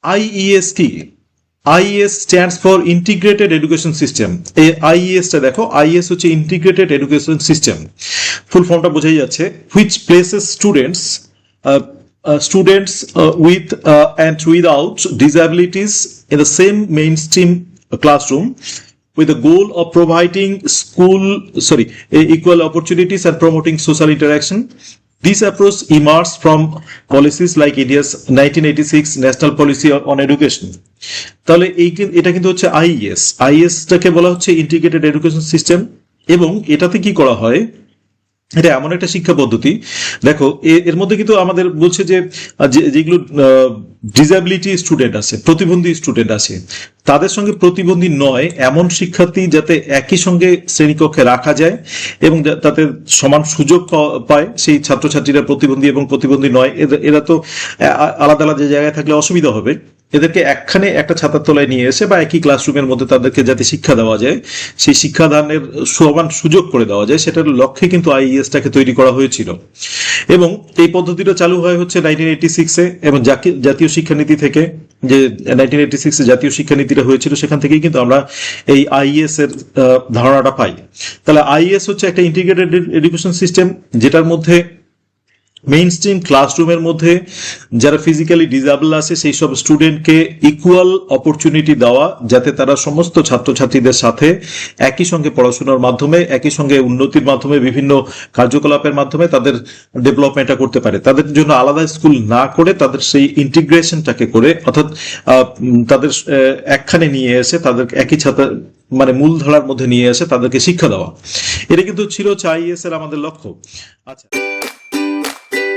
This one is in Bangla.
আইইএস কি? IES stands for integrated education system. এই আইইএসটা দেখো, আইইএস হচ্ছে ইন্টিগ্রেটেড এডুকেশন সিস্টেম। ফুল ফর্মটা বোঝাই যাচ্ছে, which places students with and without disabilities in the same mainstream classroom with the goal of providing equal opportunities and promoting social interaction. This approach emerged from policies like India's 1986 National Policy on Education. তাহলে এটা কিন্তু হচ্ছে আইইএস। আইইএসটাকে বলা হচ্ছে ইন্টিগ্রেটেড এডুকেশন সিস্টেম, এবং এটাতে কি করা হয়, এটা এমন একটা শিক্ষা পদ্ধতি, দেখো এর মধ্যে কিন্তু আমাদের বলছে যে যেগুলো ডিসএবিলিটি স্টুডেন্ট আছে, প্রতিবন্ধী স্টুডেন্ট আছে, তাদের সঙ্গে প্রতিবন্ধী নয় এমন শিক্ষার্থী যাতে একই সঙ্গে শ্রেণীকক্ষে রাখা যায় এবং তাদের সমান সুযোগ পায়। সেই ছাত্রছাত্রীরা প্রতিবন্ধী এবং প্রতিবন্ধী নয়, এরা তো আলাদা আলাদা জায়গায় থাকলে অসুবিধা হবে, এদেরকে একখানে একটা ছাতার তলায় নিয়ে এসে বা একই ক্লাসরুমের মধ্যে তাদেরকে যাতে শিক্ষা দেওয়া যায়, সেই শিক্ষাদানের সমান সুযোগ করে দেওয়া যায়, সেটার লক্ষ্যে কিন্তু আইইএসটাকে তৈরি করা হয়েছিল। এবং এই পদ্ধতিটা চালু হয় হচ্ছে 1986-এ, এবং জাতীয় শিক্ষানীতি থেকে, যে 1986-এ জাতীয় শিক্ষানীতিটা হয়েছিল, সেখান থেকেই কিন্তু আমরা এই আইইএস এর ধারণাটা পাই। তাহলে আইইএস হচ্ছে একটা ইন্টিগ্রেটেড এডুকেশন সিস্টেম, যেটার মধ্যে মেইনস্ট্রিম ক্লাসরুমের মধ্যে যারা ফিজিক্যালি ডিসেবল আছে সেই সব স্টুডেন্টকে ইকুয়াল অপরচুনিটি দেওয়া, যাতে তারা সমস্ত ছাত্রছাত্রীদের সাথে একই সঙ্গে পড়াশোনার মাধ্যমে, একই সঙ্গে উন্নতির মাধ্যমে, বিভিন্ন কার্যকলাপের মাধ্যমে তাদের ডেভেলপমেন্টটা করতে পারে। তাদের জন্য আলাদা স্কুল না করে তাদের সেই ইন্টিগ্রেশনটাকে করে, অর্থাৎ তাদের একখানে নিয়ে এসে তাদের একই মানে মূলধারার মধ্যে নিয়ে এসে তাদেরকে শিক্ষা দেওয়া, এটা কিন্তু ছিল আইইএস এর আমাদের লক্ষ্য। আচ্ছা।